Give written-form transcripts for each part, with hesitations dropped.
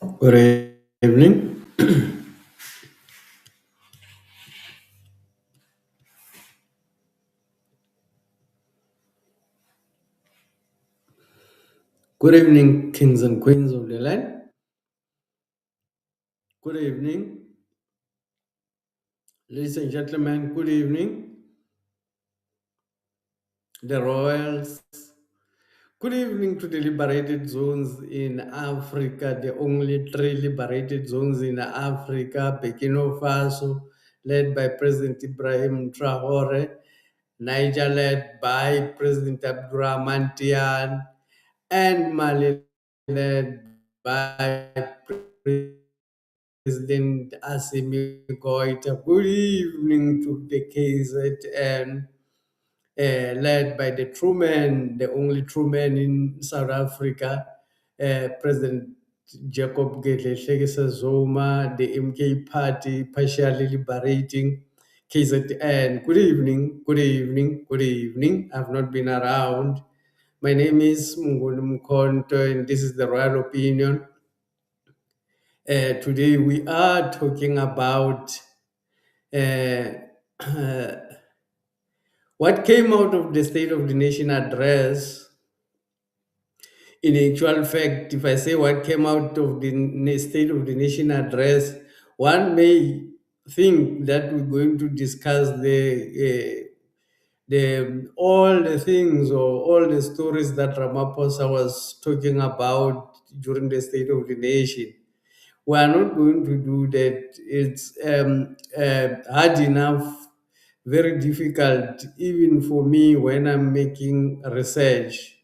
Good evening. Good evening, kings and queens of the land. Good evening, ladies and gentlemen. Good evening, the royals. Good evening to the liberated zones in Africa, the only three liberated zones in Africa: Burkina Faso, led by President Ibrahim Traore; Niger, led by President Abdurrahman Tian; and Mali, led by President Assimi Goita. Good evening to the KZN, led by the true man, the only true man in South Africa, President Jacob Gedleyihlekisa Zuma, the MK party, partially liberating KZN. Good evening, good evening, good evening. I've not been around. My name is Mngunu Mkonto, and this is the Royal Opinion. Today we are talking about uh, what came out of the State of the Nation address. In actual fact, if I say what came out of the State of the Nation address, one may think that we're going to discuss the all the things or all the stories that Ramaphosa was talking about during the State of the Nation. We are not going to do that. It's hard enough, very difficult, even for me when I'm making research,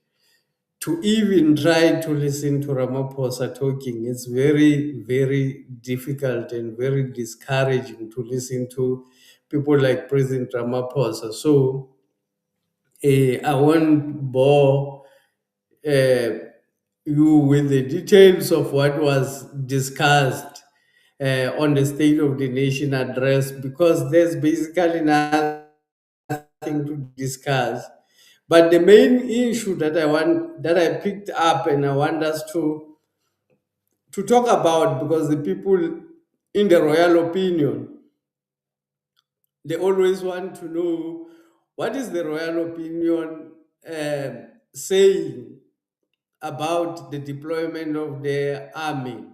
to even try to listen to Ramaphosa talking. It's very, very difficult and very discouraging to listen to people like President Ramaphosa. So I won't bore uh, you with the details of what was discussed on the State of the Nation address, because there's basically nothing to discuss. But the main issue that I picked up and I want us to talk about, because the people in the royal opinion, they always want to know what is the royal opinion saying about the deployment of the army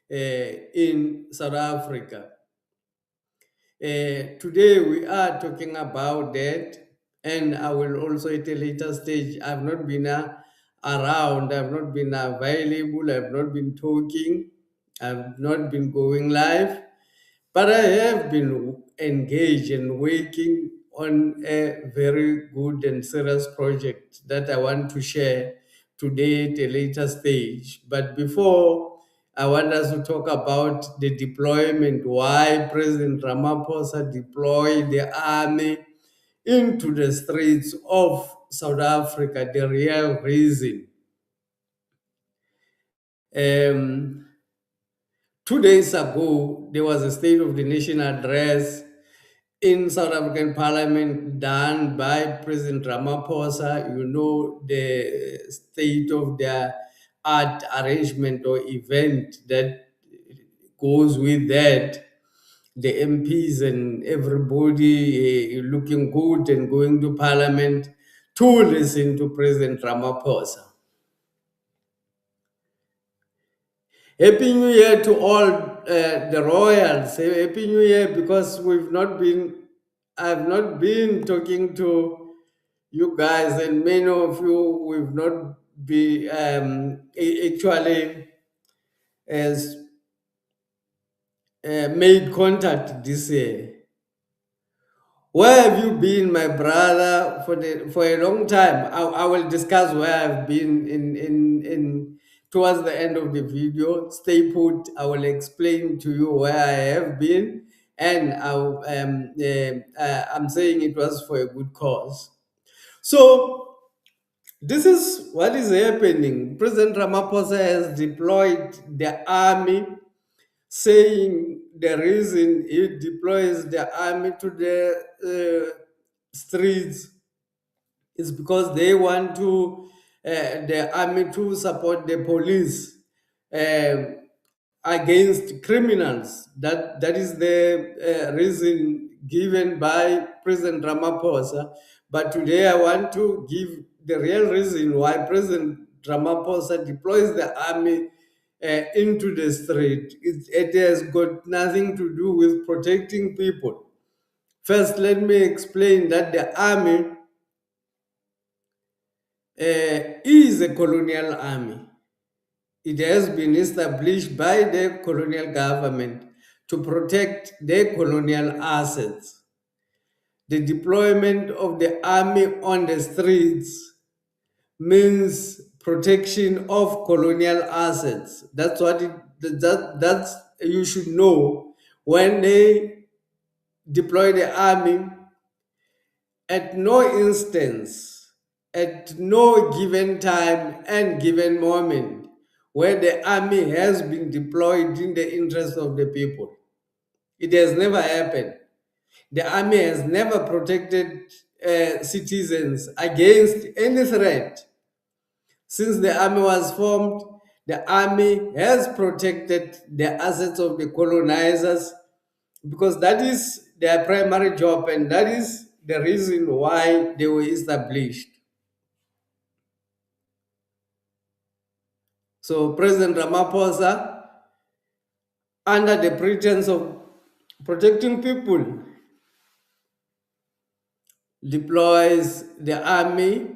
in South Africa. Today we are talking about that, and I will also at a later stage. I've not been around, I've not been available, I've not been talking, I've not been going live, but I have been engaged and working on a very good and serious project that I want to share today at a later stage. But before, I want us to talk about the deployment, why President Ramaphosa deployed the army into the streets of South Africa, the real reason. Um, 2 days ago, there was a State of the Nation address in South African Parliament done by President Ramaphosa. You know, the state of the art arrangement or event that goes with that. The MPs and everybody looking good and going to Parliament to listen to President Ramaphosa. Happy New Year to all the royals. Happy New Year, because I've not been talking to you guys, and many of you we've not be actually as made contact this year. Where have you been, my brother, for a long time? I will discuss where I've been in towards the end of the video. Stay put. I will explain to you where I have been, and I'm saying it was for a good cause. So this is what is happening. President Ramaphosa has deployed the army, saying the reason he deploys the army to the streets is because they want the army to support the police. against criminals. That is the reason given by President Ramaphosa. But today I want to give the real reason why President Ramaphosa deploys the army into the street. It has got nothing to do with protecting people. First, let me explain that the army is a colonial army. It has been established by the colonial government to protect their colonial assets. The deployment of the army on the streets means protection of colonial assets. That's what that's you should know when they deploy the army. At no instance, at no given time and given moment, where the army has been deployed in the interest of the people. It has never happened. The army has never protected citizens against any threat. Since the army was formed, the army has protected the assets of the colonizers because that is their primary job and that is the reason why they were established. So President Ramaphosa, under the pretense of protecting people, deploys the army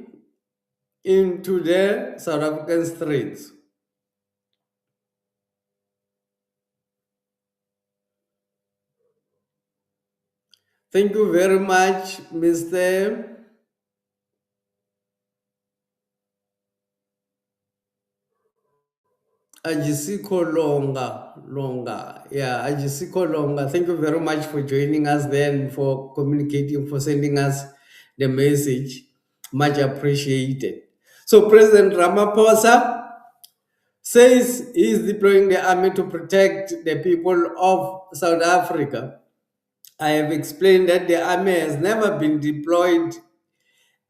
into the South African streets. Thank you very much, Mr. Ajisiko Longa. Yeah, Ajisiko Longa. Thank you very much for joining us then, for communicating, for sending us the message. Much appreciated. So President Ramaphosa says he is deploying the army to protect the people of South Africa. I have explained that the army has never been deployed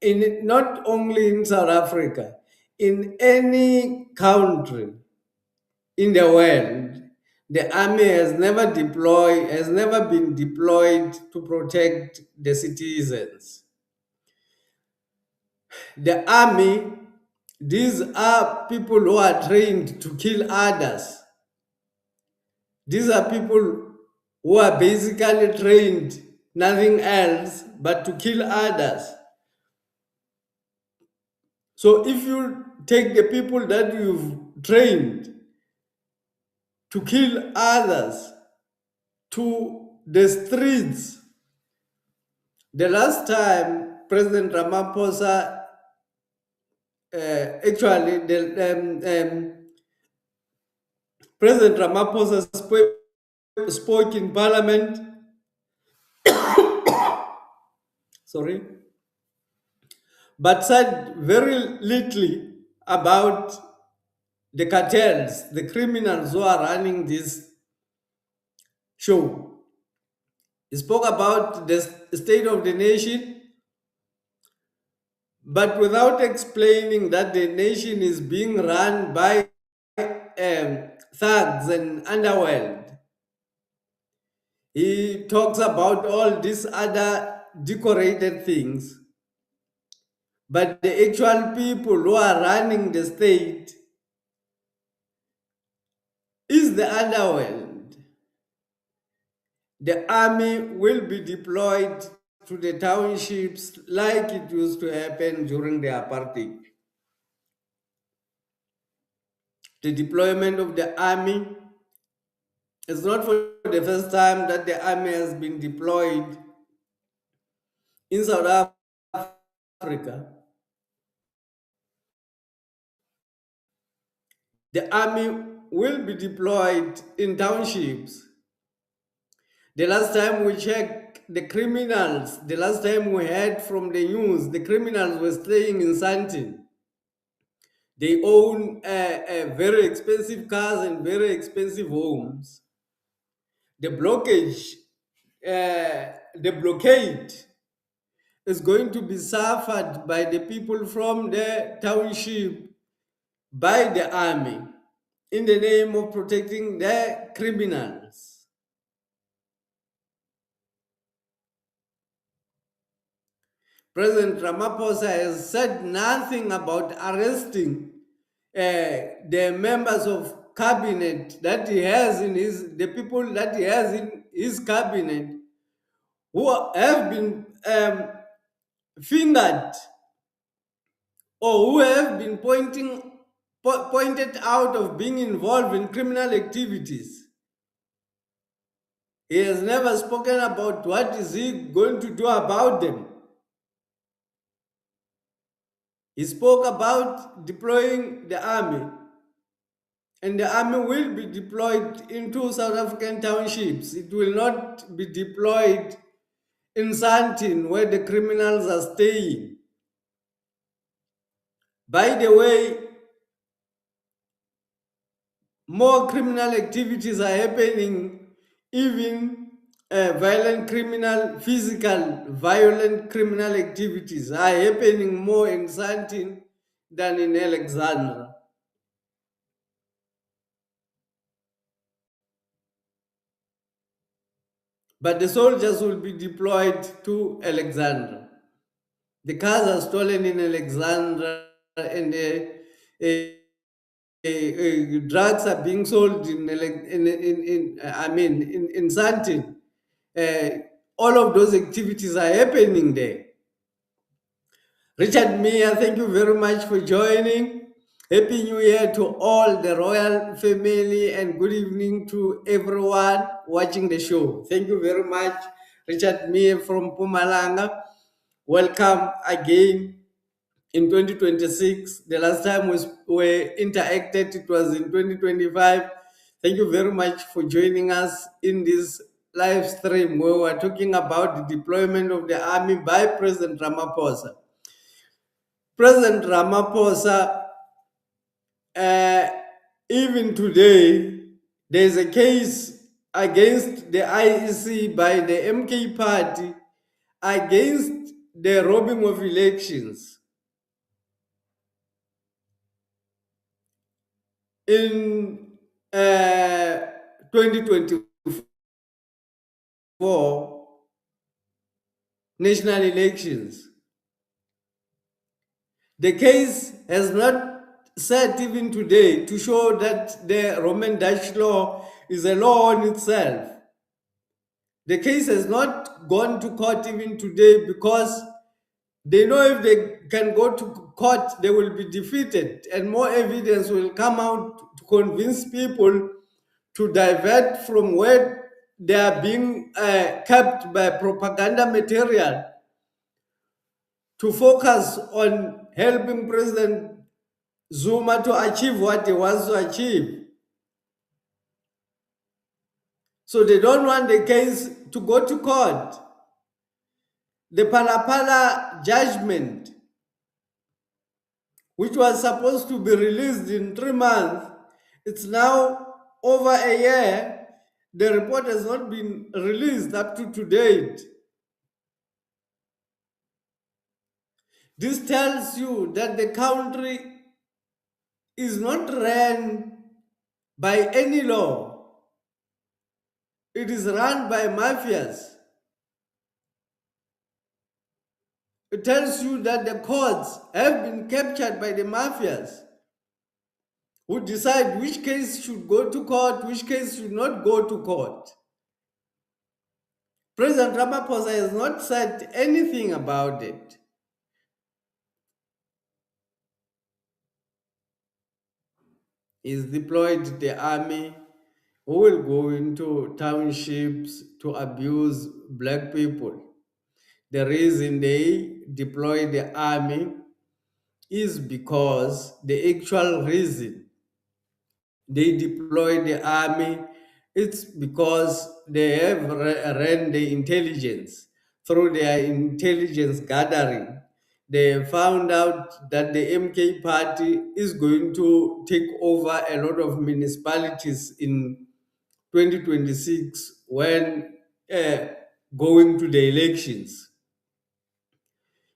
in not only in South Africa, in any country in the world. The army has never been deployed to protect the citizens. The army, these are people who are trained to kill others. These are people who are basically trained nothing else but to kill others. So if you take the people that you've trained to kill others to the streets, the last time President Ramaphosa, President Ramaphosa spoke in Parliament, sorry, but said very little about the cartels, the criminals who are running this show. He spoke about the state of the nation, but without explaining that the nation is being run by thugs and underworld. He talks about all these other decorated things, but the actual people who are running the state is the underworld. The army will be deployed to the townships like it used to happen during the apartheid. The deployment of the army is not for the first time that the army has been deployed in South Africa. The army will be deployed in townships. The last time we checked the criminals, the last time we heard from the news, the criminals were staying in Sandton. They own very expensive cars and very expensive homes. The blockage, the blockade is going to be suffered by the people from the township by the army. in the name of protecting the criminals. President Ramaphosa has said nothing about arresting the members of cabinet that he has in the people that he has in his cabinet who have been fingered or who have been pointed out of being involved in criminal activities. He has never spoken about what is he going to do about them. He spoke about deploying the army, and the army will be deployed into South African townships. It will not be deployed in Sandton where the criminals are staying. By the way, more criminal activities are happening, even physical violent criminal activities are happening more in Sandton than in Alexandra. But the soldiers will be deployed to Alexandra. The cars are stolen in Alexandra, and drugs are being sold in Sandton. Uh, all of those activities are happening there. Richard Mia, thank you very much for joining. Happy New Year to all the royal family and good evening to everyone watching the show. Thank you very much, Richard Mia from Pumalanga. Welcome again in 2026. The last time we interacted, it was in 2025. Thank you very much for joining us in this live stream where we're talking about the deployment of the army by President Ramaphosa. President Ramaphosa, uh, even today, there's a case against the IEC by the MK party against the robbing of elections. In 2024 national elections, the case has not set even today to show that the Roman Dutch law is a law on itself. The case has not gone to court even today because they know if they can go to court, they will be defeated, and more evidence will come out to convince people to divert from where they are being kept by propaganda material to focus on helping President Zuma to achieve what he wants to achieve. So they don't want the case to go to court. The Palapala judgment, which was supposed to be released in 3 months, it's now over a year. The report has not been released up to date. This tells you that the country is not ran by any law. It is run by mafias. It tells you that the courts have been captured by the mafias who decide which case should go to court, which case should not go to court. President Ramaphosa has not said anything about it. He's deployed the army who will go into townships to abuse black people. The reason they deploy the army is because the actual reason they deploy the army, it's because they have ran the intelligence. Through their intelligence gathering, they found out that the MK party is going to take over a lot of municipalities in 2026 when going to the elections.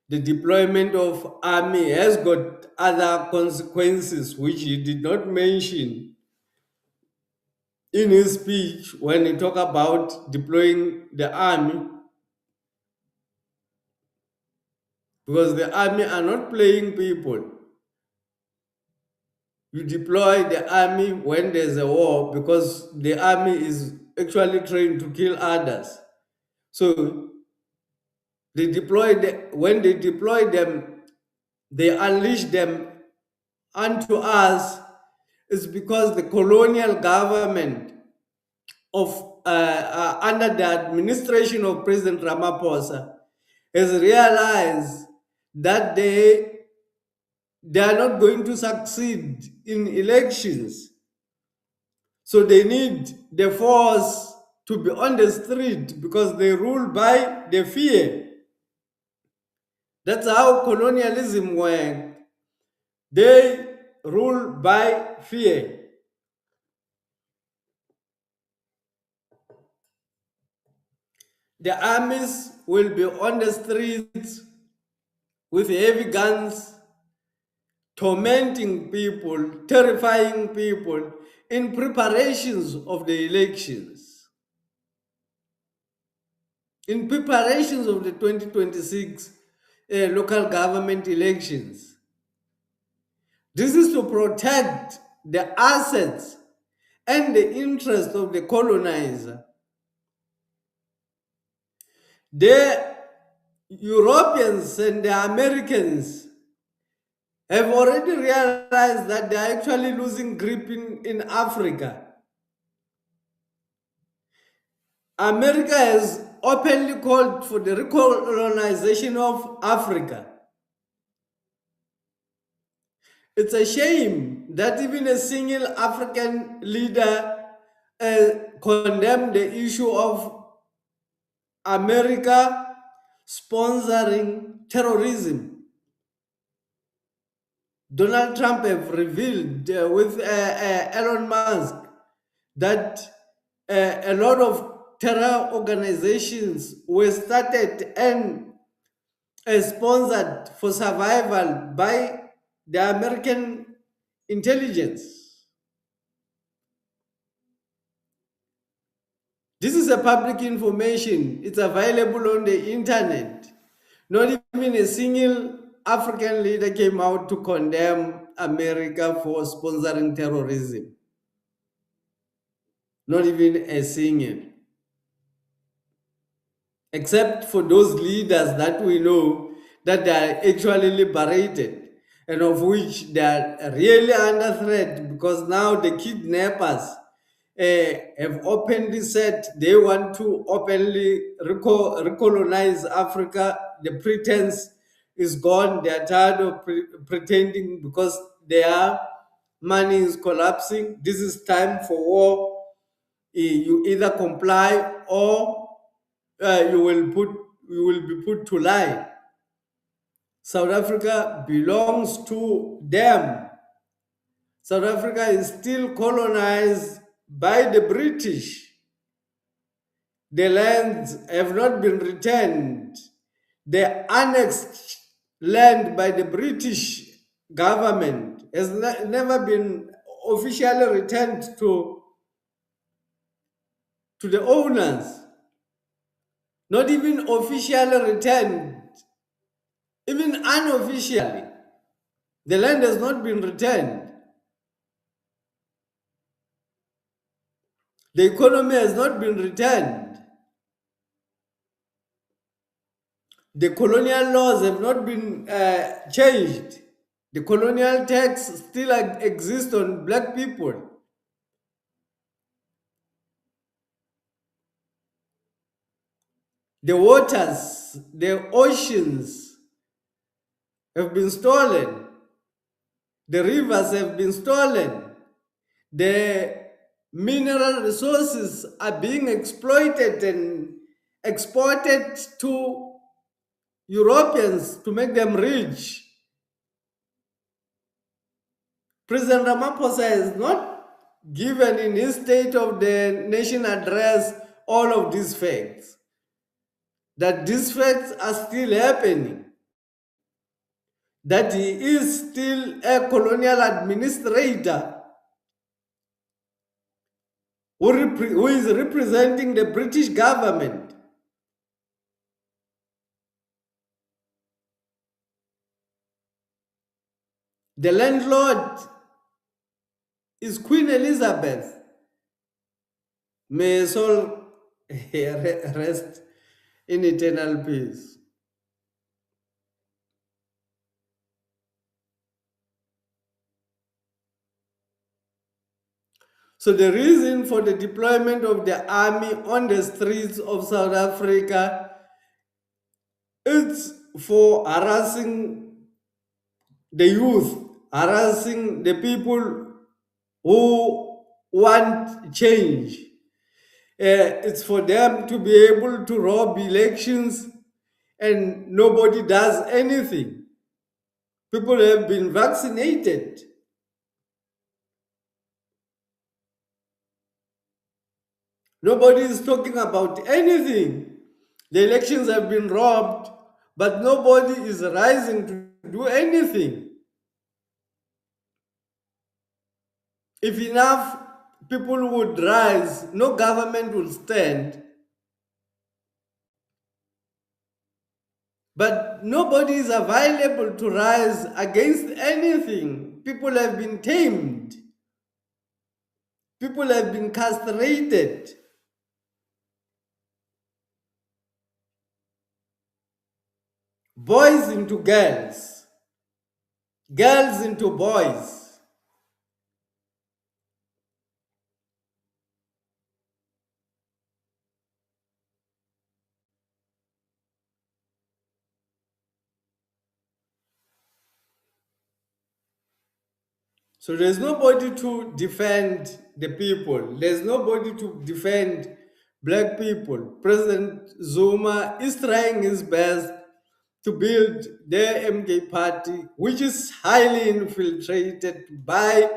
The deployment of army has got other consequences which he did not mention in his speech when he talked about deploying the army, because the army are not playing people. You deploy the army when there's a war because the army is actually trained to kill others. So when they deploy them, they unleash them unto us is because the colonial government of under the administration of President Ramaphosa has realized that they are not going to succeed in elections. So they need the force to be on the street because they rule by the fear. That's how colonialism works. They rule by fear. The armies will be on the streets with heavy guns, tormenting people, terrifying people in preparations of the elections, in preparations of the 2026 local government elections. This is to protect the assets and the interest of the colonizer. The Europeans and the Americans have already realized that they are actually losing grip in Africa. America has openly called for the recolonization of Africa. It's a shame that even a single African leader condemned the issue of America sponsoring terrorism. Donald Trump have revealed with Elon Musk that a lot of terror organizations were started and sponsored for survival by the American intelligence. This is a public information. It's available on the internet. Not even a single African leader came out to condemn America for sponsoring terrorism. Not even a single. Except for those leaders that we know that they are actually liberated and of which they are really under threat because now the kidnappers have openly said they want to openly recolonize Africa. The pretense is gone. They are tired of pretending because their money is collapsing. This is time for war. You either comply or you will be put to lie. South Africa belongs to them. South Africa is still colonized by the British. The lands have not been returned. The annexed land by the British government has never been officially returned to the owners. Not even officially returned, even unofficially. The land has not been returned. The economy has not been returned. The colonial laws have not been changed. The colonial tax still exists on black people. The waters, the oceans have been stolen. The rivers have been stolen. The mineral resources are being exploited and exported to Europeans to make them rich. President Ramaphosa has not given in his State of the Nation address all of these facts. That these facts are still happening. That he is still a colonial administrator. who is representing the British government. The landlord is Queen Elizabeth. May her soul rest in eternal peace. So the reason for the deployment of the army on the streets of South Africa is for harassing the youth, harassing the people who want change. It's for them to be able to rob elections and nobody does anything. People have been vaccinated. Nobody is talking about anything. The elections have been robbed, but nobody is rising to do anything. If enough people would rise, no government will stand. But nobody is available to rise against anything. People have been tamed. People have been castrated. Boys into girls, girls into boys. So there's nobody to defend the people. There's nobody to defend black people. President Zuma is trying his best to build their MK party, which is highly infiltrated by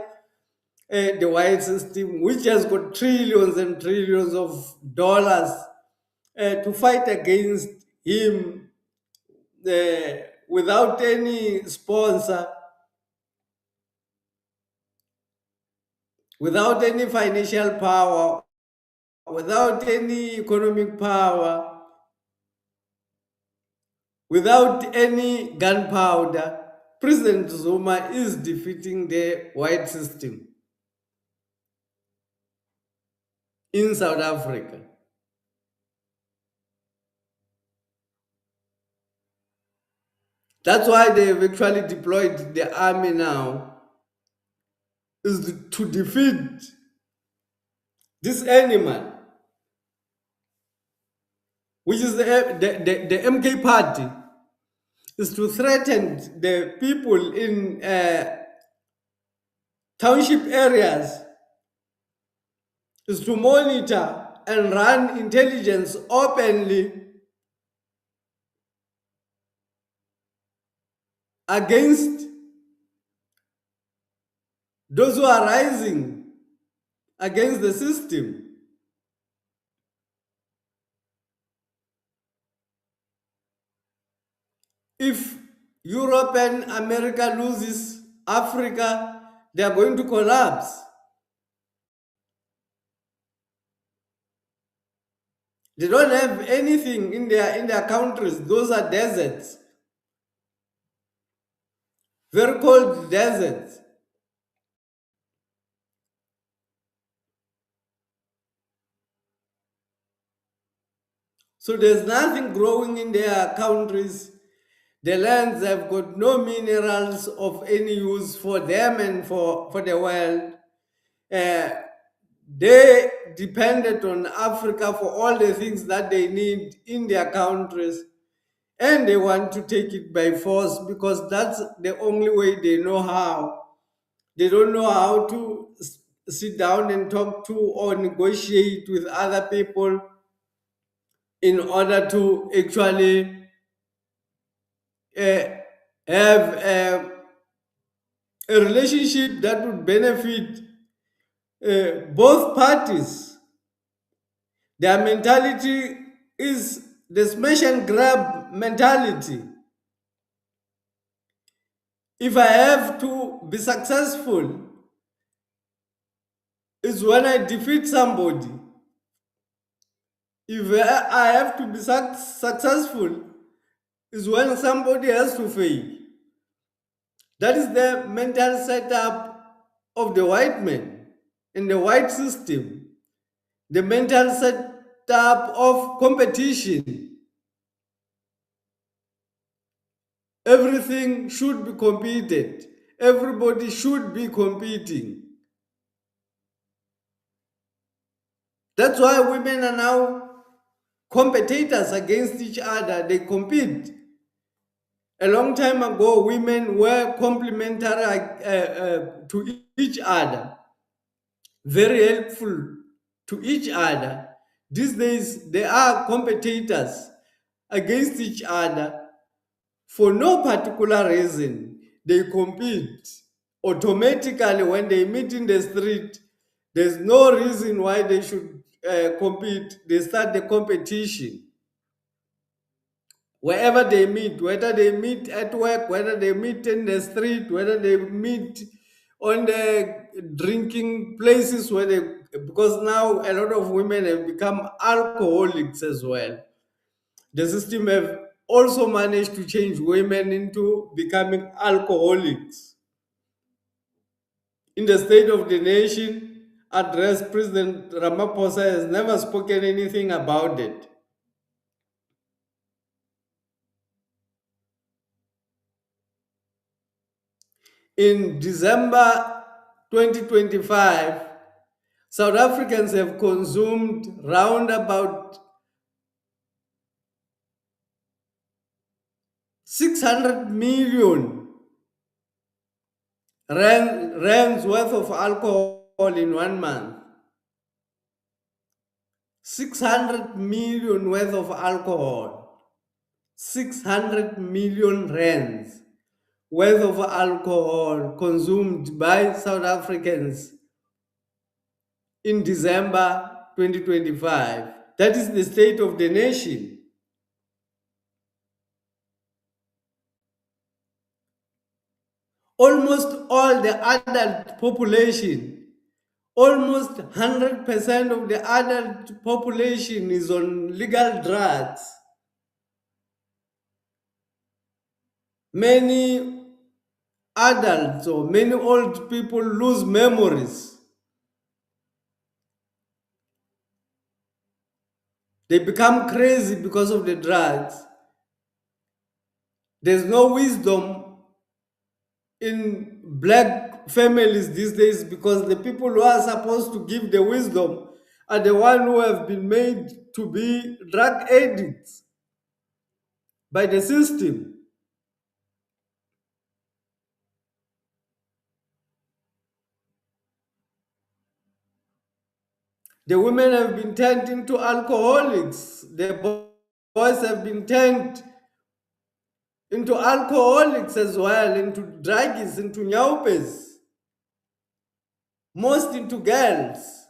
the white system, which has got trillions and trillions of dollars to fight against him uh, without any sponsor, without any financial power, without any economic power, without any gunpowder. President Zuma is defeating the white system in South Africa. That's why they have actually deployed the army now, is to defeat this animal, which is the MK party, is to threaten the people in township areas, is to monitor and run intelligence openly against those who are rising against the system. If Europe and America loses Africa, they are going to collapse. They don't have anything in their countries. Those are deserts, very cold deserts. So there's nothing growing in their countries. The lands have got no minerals of any use for them and for the world. Uh, they depended on Africa for all the things that they need in their countries. And they want to take it by force because that's the only way they know how. They don't know how to sit down and talk to or negotiate with other people in order to actually uh, have a relationship that would benefit both parties. Their mentality is the smash and grab mentality. If I have to be successful, is when I defeat somebody. If I have to be successful, is when somebody has to fail. That is the mental setup of the white man in the white system. The mental setup of competition. Everything should be competed. Everybody should be competing. That's why women are now competitors against each other. They compete. A long time ago, women were complementary to each other, very helpful to each other. These days, they are competitors against each other for no particular reason. They compete automatically when they meet in the street. There's no reason why they should compete. They start the competition wherever they meet, whether they meet at work, whether they meet in the street, whether they meet on the drinking places where they, because now a lot of women have become alcoholics as well. The system have also managed to change women into becoming alcoholics. In the State of the Nation address, President Ramaphosa has never spoken anything about it. In December 2025, South Africans have consumed round about 600 million rands worth of alcohol in 1 month. 600 million worth of alcohol. 600 million rands worth of alcohol consumed by South Africans in December 2025. That is the state of the nation. Almost all the adult population, almost 100% of the adult population is on legal drugs. Many adults or many old people lose memories. They become crazy because of the drugs. There's no wisdom in black families these days because the people who are supposed to give the wisdom are the ones who have been made to be drug addicts by the system. The women have been turned into alcoholics. The boys have been turned into alcoholics as well, into druggies, into nyaupes, most into girls.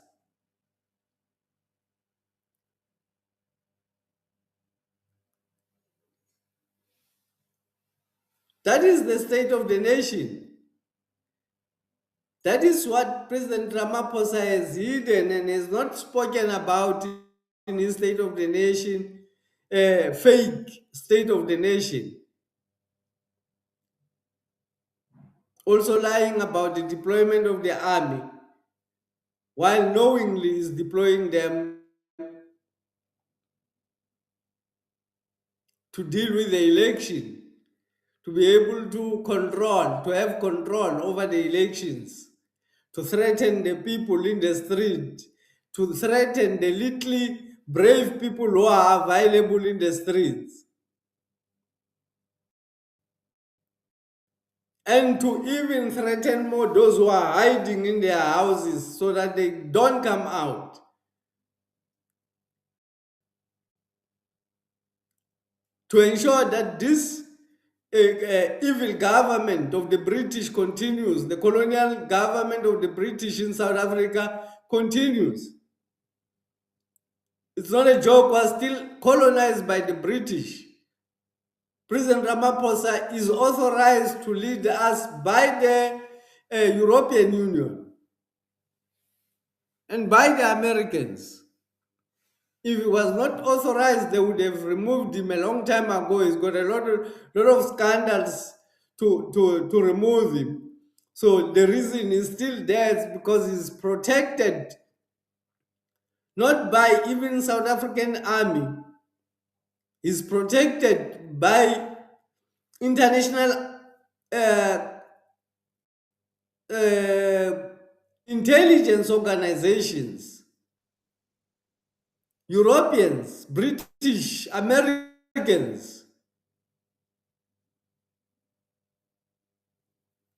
That is the state of the nation. That is what President Ramaphosa has hidden and has not spoken about in his State of the Nation, fake State of the Nation. Also lying about the deployment of the army, while knowingly is deploying them to deal with the election, to be able to control, to have control over the elections, to threaten the people in the street, to threaten the little brave people who are available in the streets, and to even threaten more those who are hiding in their houses so that they don't come out. To ensure that this evil government of the British continues, the colonial government of the British in South Africa continues. It's not a joke, we're still colonized by the British. President Ramaphosa is authorized to lead us by the European Union. and by the Americans. If it was not authorized, they would have removed him a long time ago. He's got a lot of scandals to remove him. So the reason he's still there is because he's protected, not by even South African army. He's protected by international uh, uh, intelligence organizations, Europeans, British, Americans.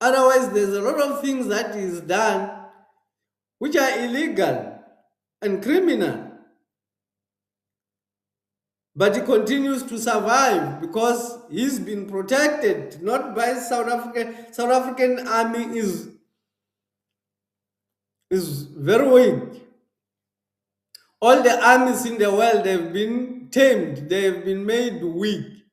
Otherwise, there's a lot of things that is done which are illegal and criminal, but he continues to survive because he's been protected not by South African. South African army is very weak. All the armies in the world have been tamed, they have been made weak,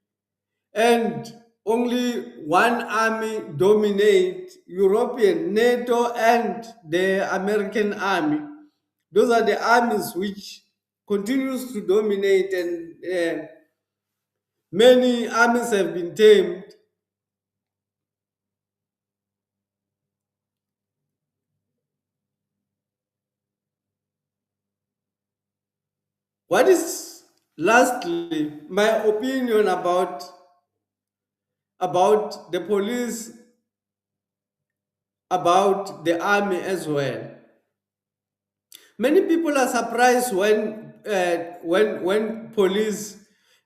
and only one army dominates: European, NATO, and the American army. Those are the armies which continues to dominate, and many armies have been tamed. What is lastly my opinion about the police, about the army as well? Many people are surprised when police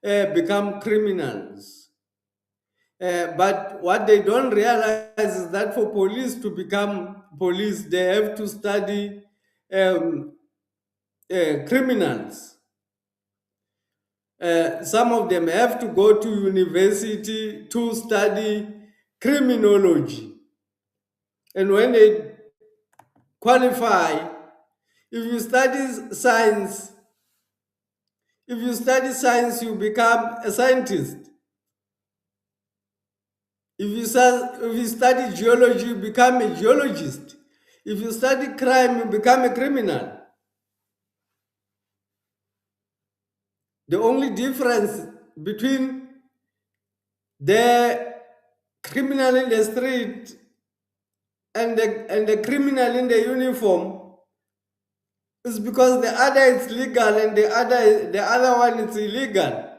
become criminals. But what they don't realize is that for police to become police, they have to study um, criminals. Some of them have to go to university to study criminology. And when they qualify, if you study science, you become a scientist. If you study geology, you become a geologist. If you study crime, you become a criminal. The only difference between the criminal in the street and the criminal in the uniform is because the other is legal and the other one is illegal.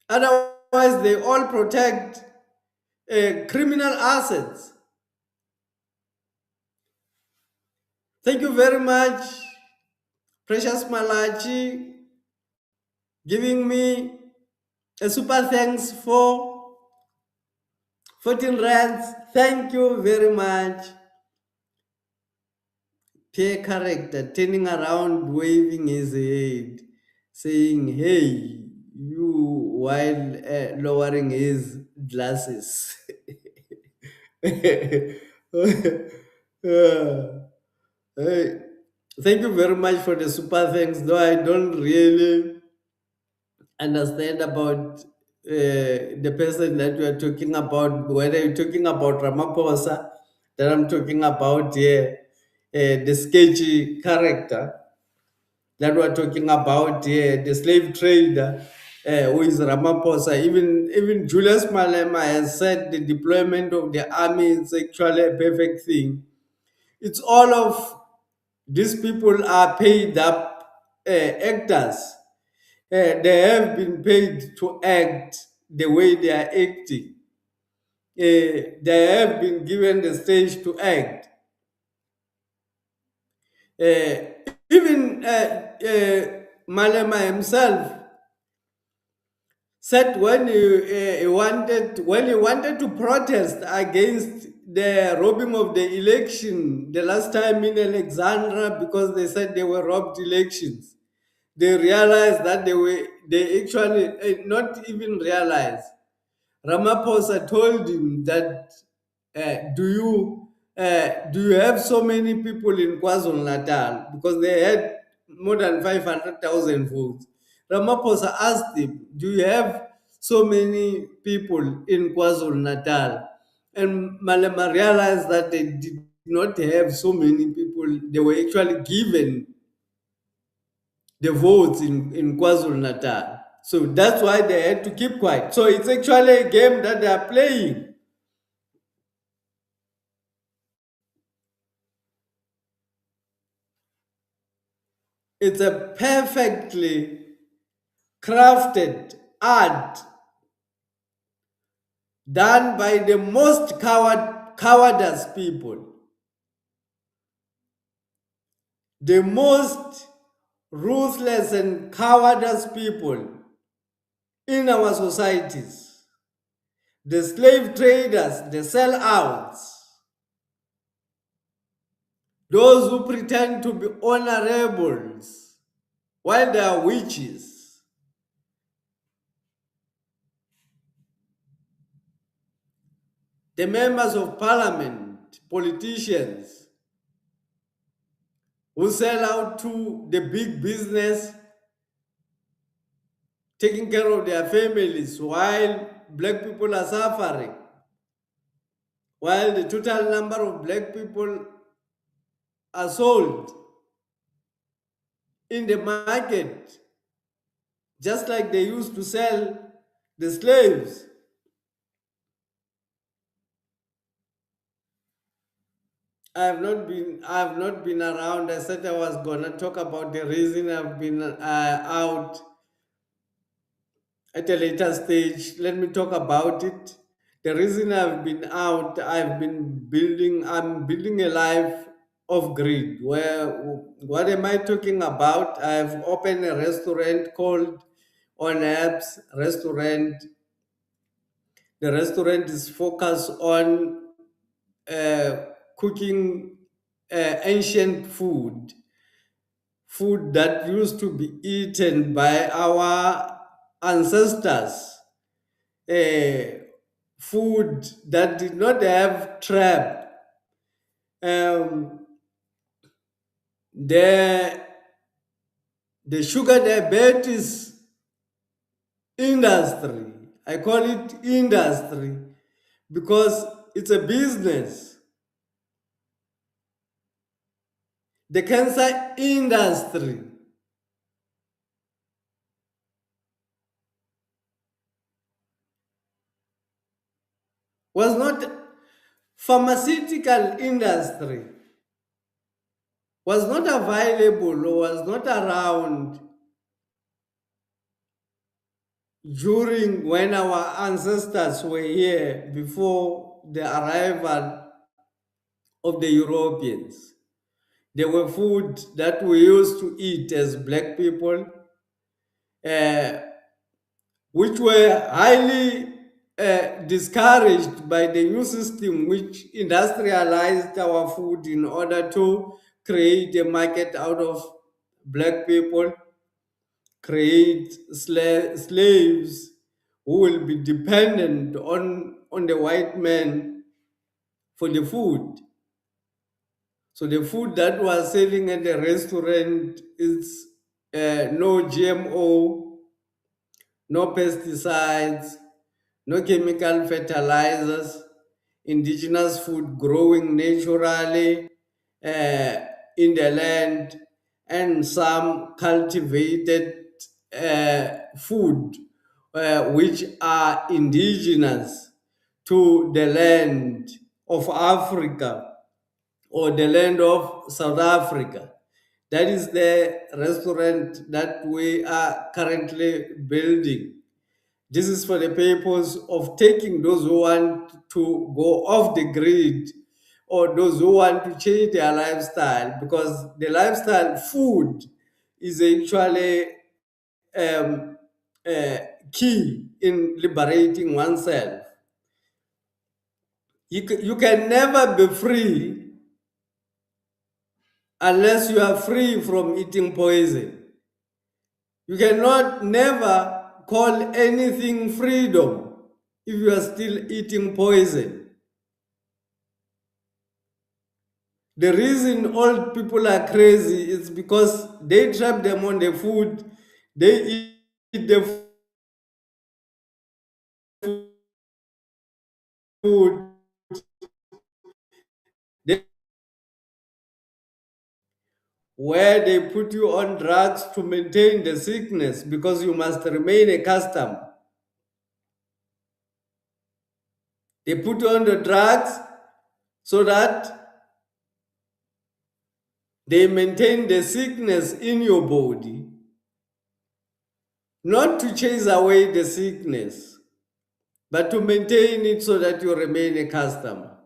Otherwise, they all protect criminal assets. Thank you very much, Precious Malachi, giving me a super thanks for 14 rands. Thank you very much. Peer character turning around, waving his head, saying, "Hey, you," while lowering his glasses. Uh, hey, thank you very much for the super thanks, though I don't really understand about the person that you are talking about, whether you're talking about Ramaphosa, that I'm talking about here, the sketchy character that we're talking about here, the slave trader, who is Ramaphosa. Even Julius Malema has said the deployment of the army is actually a perfect thing. It's all of these people are paid up actors. They have been paid to act the way they are acting. They have been given the stage to act. Even Malema himself said when he wanted to protest against the robbing of the election the last time in Alexandra, because they said they were robbed elections. They realized that they actually not even realized. Ramaphosa told him that, do you have so many people in KwaZulu Natal, because they had more than 500,000 votes. Ramaphosa asked him, "Do you have so many people in KwaZulu Natal?" And Malema realized that they did not have so many people people, they were actually given the votes in KwaZulu Natal. So that's why they had to keep quiet. So it's actually a game that they are playing. It's a perfectly crafted art done by the most cowardice people, the most ruthless and cowardice people in our societies, the slave traders, the sellouts, those who pretend to be honorables while they are witches, the members of parliament, politicians who sell out to the big business, taking care of their families while black people are suffering, while the total number of black people are sold in the market, just like they used to sell the slaves. I have not been around. I said I was gonna talk about the reason I've been out at a later stage. Let me talk about it. The reason I've been out, I'm building a life of greed. Where, what am I talking about? I've opened a restaurant called On Apps Restaurant. The restaurant is focused on uh, cooking ancient food that used to be eaten by our ancestors, food that did not have trap. Um, the, the sugar diabetes industry, I call it industry because it's a business. The cancer industry was not pharmaceutical industry was not available or was not around during when our ancestors were here before the arrival of the Europeans. There were food that we used to eat as black people, uh, which were highly discouraged by the new system, which industrialized our food in order to create a market out of black people, create slaves who will be dependent on the white man for the food. So the food that was selling at the restaurant is no GMO, no pesticides, no chemical fertilizers, indigenous food growing naturally uh, in the land, and some cultivated food which are indigenous to the land of Africa or the land of South Africa. That is the restaurant that we are currently building. This is for the purpose of taking those who want to go off the grid or those who want to change their lifestyle, because the lifestyle food is actually um, uh, key in liberating oneself. You can never be free unless you are free from eating poison. You cannot never call anything freedom if you are still eating poison. The reason all people are crazy is because they trap them on the food, they eat the food, they where they put you on drugs to maintain the sickness because you must remain a customer. They put you on the drugs so that they maintain the sickness in your body, not to chase away the sickness, but to maintain it so that you remain a customer.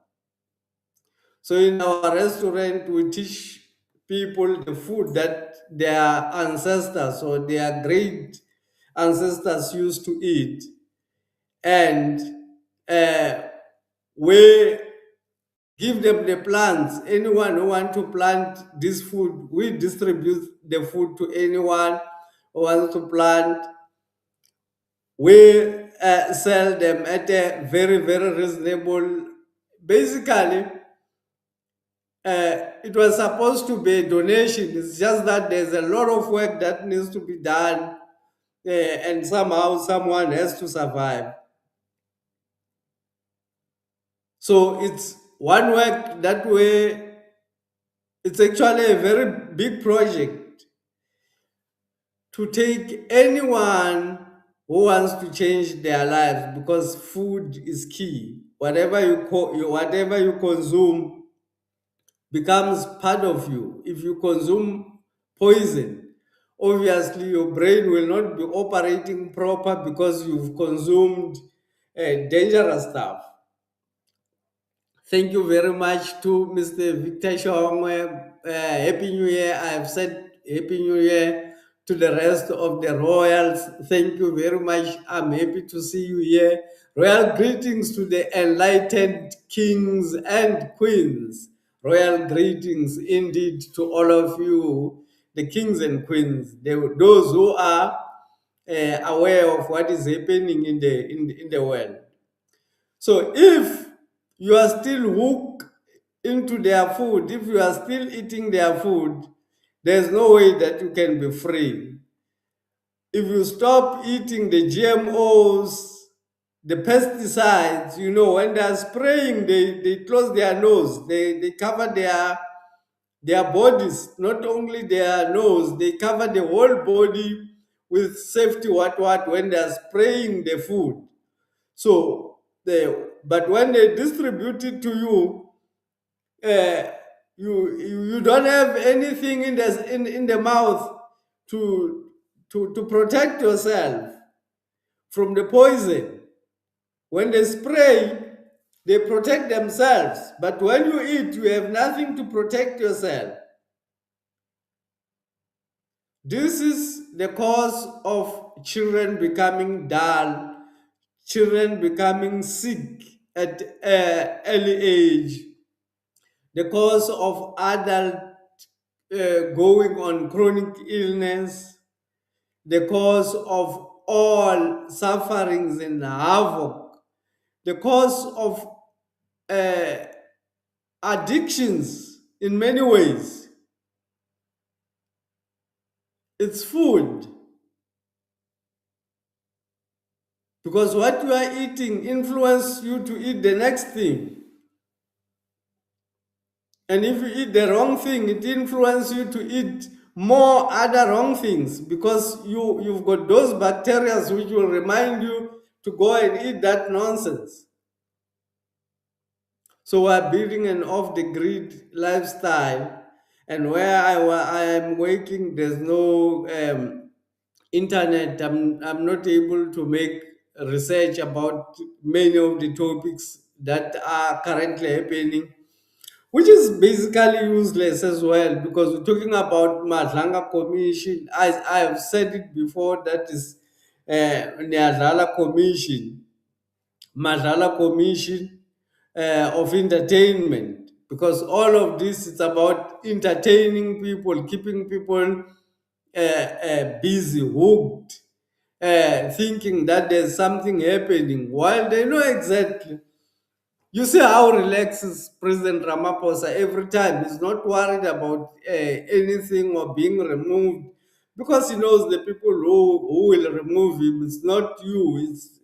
So in our restaurant, we teach people the food that their ancestors or their great ancestors used to eat. And uh, we give them the plants. Anyone who want to plant this food, we distribute the food to anyone who wants to plant. We sell them at a very, very reasonable. Basically, it was supposed to be a donation. It's just that there's a lot of work that needs to be done, and somehow someone has to survive. So it's one work that way. It's actually a very big project to take anyone who wants to change their lives, because food is key. Whatever you consume becomes part of you. If you consume poison, obviously your brain will not be operating proper because you've consumed dangerous stuff. Thank you very much to Mr. Victor Shongwe. Happy New Year. I have said Happy New Year to the rest of the royals. Thank you very much. I'm happy to see you here. Royal greetings to the enlightened kings and queens. Royal greetings indeed to all of you, the kings and queens, those who are aware of what is happening in the world. So if you are still hooked into their food, if you are still eating their food, there's no way that you can be free. If you stop eating the GMOs, the pesticides, when they are spraying, they close their nose, they cover their bodies, not only their nose, they cover the whole body with safety what when they are spraying the food. So but when they distribute it to you, uh, you don't have anything in the mouth to protect yourself from the poison. When they spray, they protect themselves. But when you eat, you have nothing to protect yourself. This is the cause of children becoming dull, children becoming sick at early age, the cause of adult going on chronic illness, the cause of all sufferings and havoc, the cause of uh, addictions in many ways. It's food. Because what you are eating influences you to eat the next thing. And if you eat the wrong thing, it influences you to eat more other wrong things, because you've got those bacteria which will remind you to go and eat that nonsense. So we're building an off the grid lifestyle, and where I am working, there's no internet. I'm not able to make research about many of the topics that are currently happening, which is basically useless as well, because we're talking about Madlanga Commission. I have said it before, that is Nyadala Commission, Madlala Commission of Entertainment, because all of this is about entertaining people, keeping people busy, hooked, thinking that there's something happening while they know exactly. You see how relaxes President Ramaphosa every time. He's not worried about anything or being removed, because he knows the people who will remove him. It's not you. It's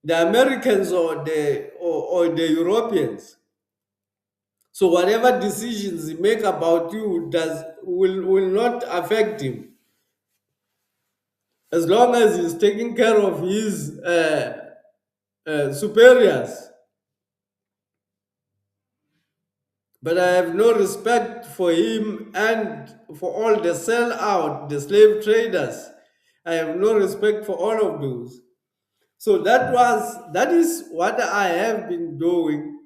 the Americans or the Europeans. So whatever decisions he make about you will not affect him as long as he's taking care of his superiors. But I have no respect for him and for all the sell out, the slave traders. I have no respect for all of those. So that is what I have been doing.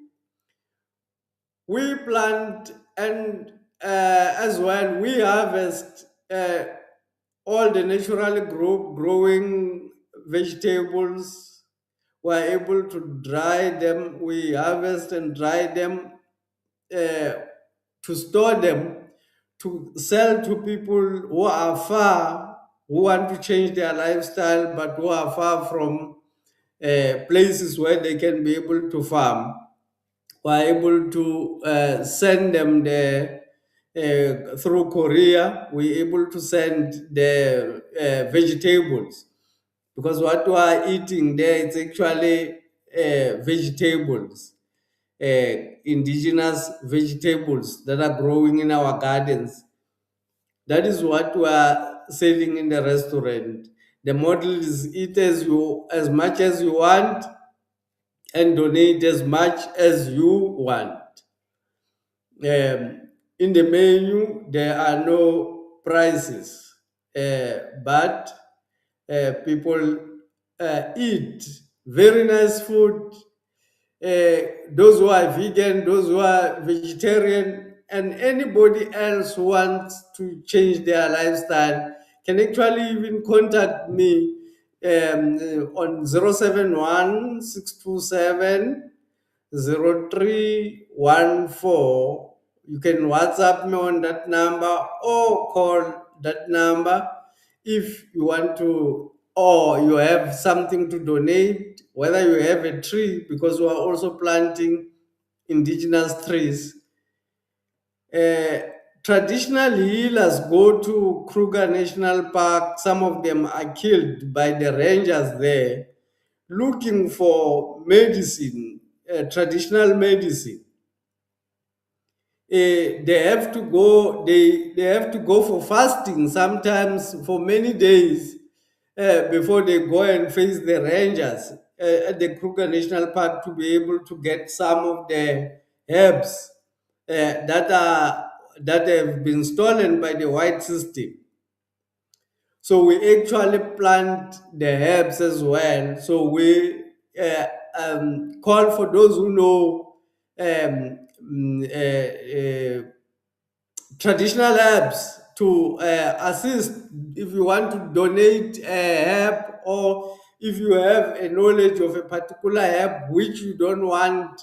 We plant and as well we harvest all the naturally growing vegetables. We're able to dry them. We harvest and dry them uh, to store them to sell to people who are far, who want to change their lifestyle, but who are far from places where they can be able to farm. We're able to send them there through Korea. We're able to send the vegetables because what we are eating there is actually vegetables, indigenous vegetables that are growing in our gardens. That is what we are selling in the restaurant. The model is eat as much as you want and donate as much as you want. In the menu, there are no prices, but people eat very nice food. Those who are vegan, those who are vegetarian, and anybody else who wants to change their lifestyle can actually even contact me on 071 0314. You can WhatsApp me on that number or call that number if you want to, or you have something to donate, whether you have a tree, because we are also planting indigenous trees. Uh, Traditional healers go to Kruger National Park. Some of them are killed by the rangers there looking for medicine, traditional medicine. They have to go. They have to go for fasting sometimes for many days before they go and face the rangers at the Kruger National Park to be able to get some of the herbs that have been stolen by the white system. So we actually plant the herbs as well. So we call for those who know um, traditional herbs to assist if you want to donate a herb, or if you have a knowledge of a particular herb which you don't want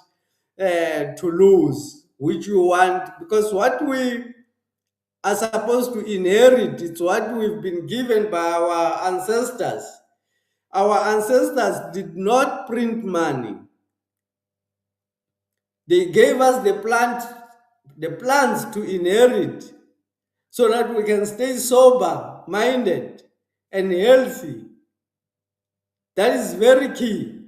to lose, which you want, because what we are supposed to inherit, it's what we've been given by our ancestors. Our ancestors did not print money. They gave us the plants to inherit so that we can stay sober minded and healthy. That is very key.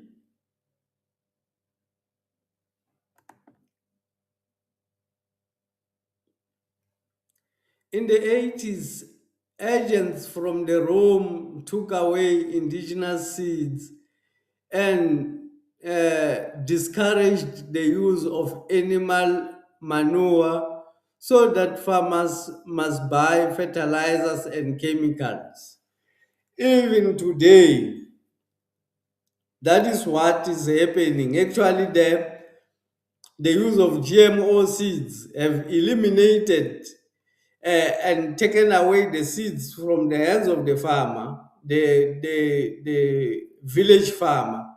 In the 80s, agents from the Rome took away indigenous seeds and discouraged the use of animal manure so that farmers must buy fertilizers and chemicals. Even today, that is what is happening. Actually, the use of GMO seeds have eliminated and taken away the seeds from the hands of the farmer, the village farmer.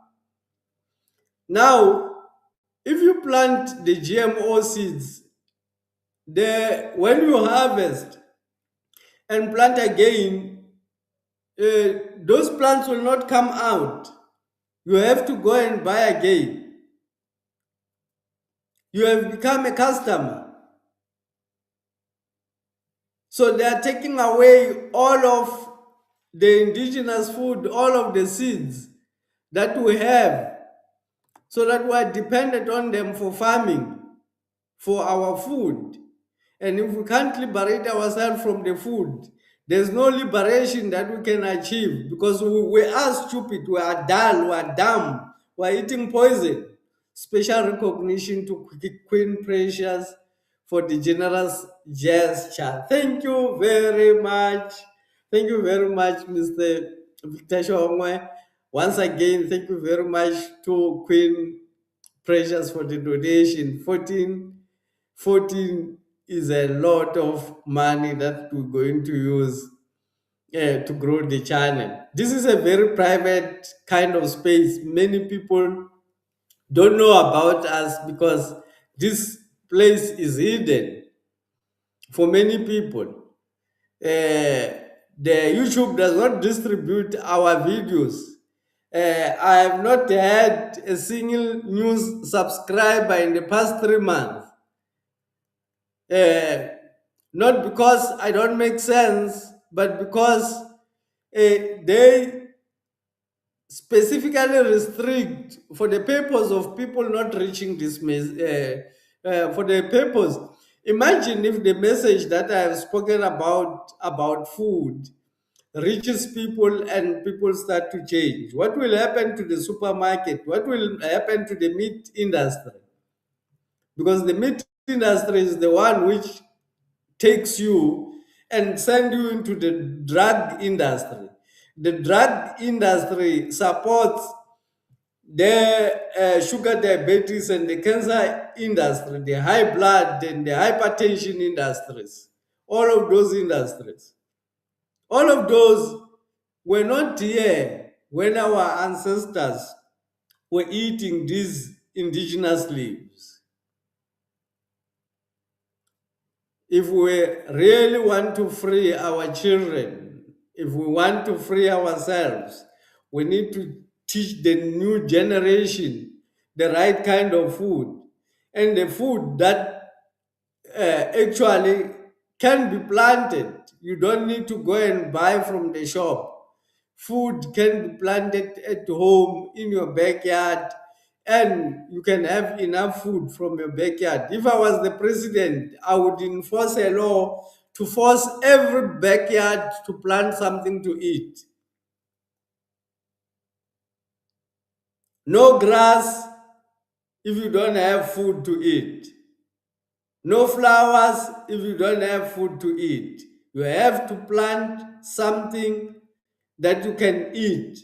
Now, if you plant the GMO seeds, when you harvest and plant again, those plants will not come out. You have to go and buy again. You have become a customer. So they are taking away all of the indigenous food, all of the seeds that we have, so that we are dependent on them for farming. for our food. And if we can't liberate ourselves from the food, there's no liberation that we can achieve because we are stupid, we are dull, we are dumb, we are eating poison. Special recognition to Queen Precious for the generous gesture. Thank you very much. Thank you very much, Mr. Victor Shongwe. Once again, thank you very much to Queen Precious for the donation. 14 is a lot of money that we're going to use to grow the channel. This is a very private kind of space. Many people don't know about us because this place is hidden for many people. The YouTube does not distribute our videos. I have not had a single news subscriber in the past 3 months. Uh, Not because I don't make sense, but because they specifically restrict for the purpose of people not reaching this for the purpose. Imagine if the message that I have spoken about food reaches people and people start to change. What will happen to the supermarket? What will happen to the meat industry? Because the meat industry is the one which takes you and send you into the drug industry. The drug industry supports the sugar diabetes and the cancer industry, the high blood and the hypertension industries, all of those industries. All of those were not here when our ancestors were eating these indigenous leaves. If we really want to free our children, if we want to free ourselves, we need to teach the new generation the right kind of food and the food that actually can be planted. You don't need to go and buy from the shop. Food can be planted at home in your backyard, and you can have enough food from your backyard. If I was the president, I would enforce a law to force every backyard to plant something to eat. No grass if you don't have food to eat. No flowers if you don't have food to eat. You have to plant something that you can eat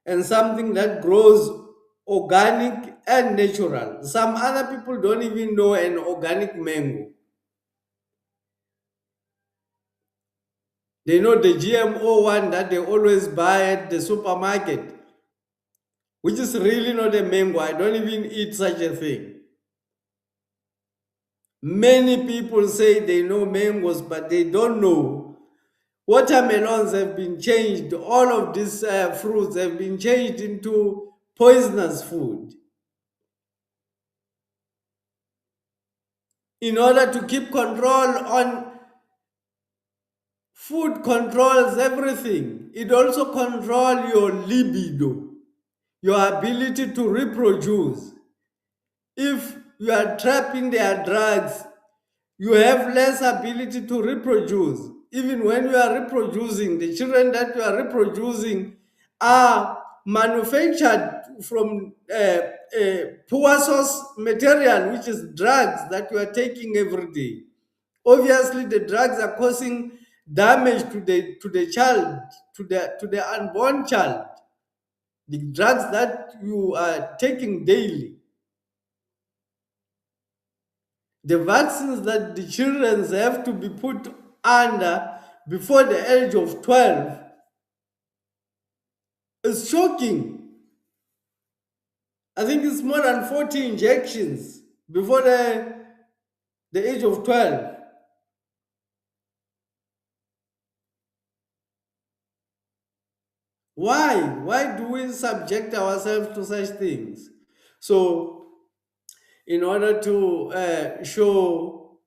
and something that grows organic and natural. Some other people don't even know an organic mango. They know the GMO one that they always buy at the supermarket, which is really not a mango. I don't even eat such a thing. Many people say they know mangoes, but they don't know. Watermelons have been changed, all of these fruits have been changed into poisonous food in order to keep control on food. Controls everything. It also controls your libido, your ability to reproduce. If you are trapped in their drugs, you have less ability to reproduce. Even when you are reproducing, the children that you are reproducing are manufactured from poor source material, which is drugs that you are taking every day. Obviously, the drugs are causing damage to the child, to the unborn child. The drugs that you are taking daily, the vaccines that the children have to be put under before the age of 12 is shocking. I think it's more than 40 injections before the age of 12. Why? Why do we subject ourselves to such things? So, in order to show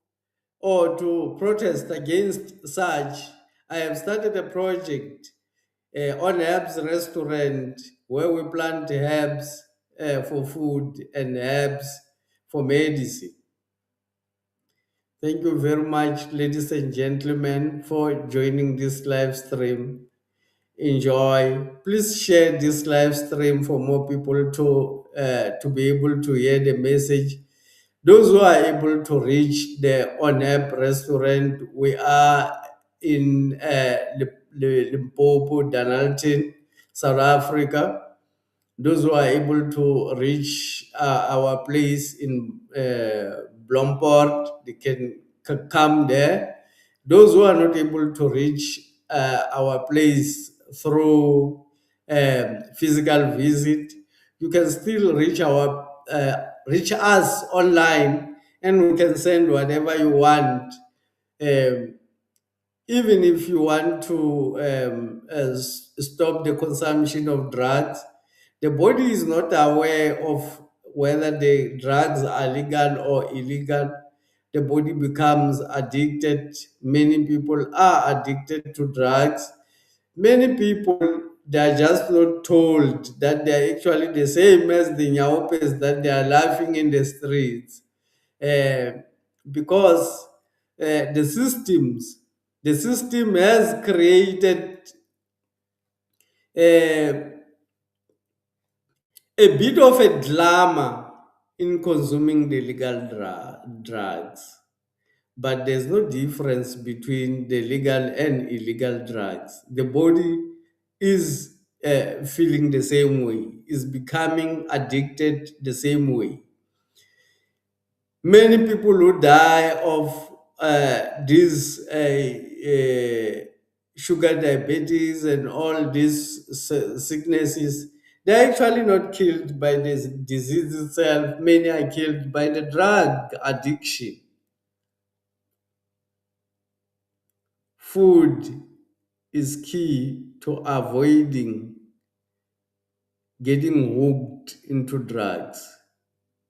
or to protest against such, I have started a project on Herbs Restaurant where we plant herbs for food and herbs for medicine. Thank you very much, ladies and gentlemen, for joining this live stream. Enjoy. Please share this live stream for more people to be able to hear the message. Those who are able to reach the on-app restaurant, we are in Limpopo, Donaldton, South Africa. Those who are able to reach our place in Blomport, they can come there. Those who are not able to reach our place through physical visit, you can still reach us online, and we can send whatever you want. Um, Even if you want to stop the consumption of drugs, the body is not aware of whether the drugs are legal or illegal. The body becomes addicted. Many people are addicted to drugs. Many people, they are just not told that they are actually the same as the nyaopes that they are laughing in the streets. uh, because the system has created uh, a bit of a glamour in consuming the legal drugs, but there's no difference between the legal and illegal drugs. The body is feeling the same way, is becoming addicted the same way. Many people who die of these sugar diabetes and all these sicknesses, they're actually not killed by this disease itself. Many are killed by the drug addiction. Food is key to avoiding getting hooked into drugs,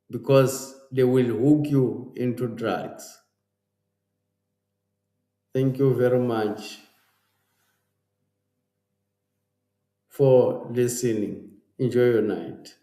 because they will hook you into drugs. Thank you very much for listening. Enjoy your night.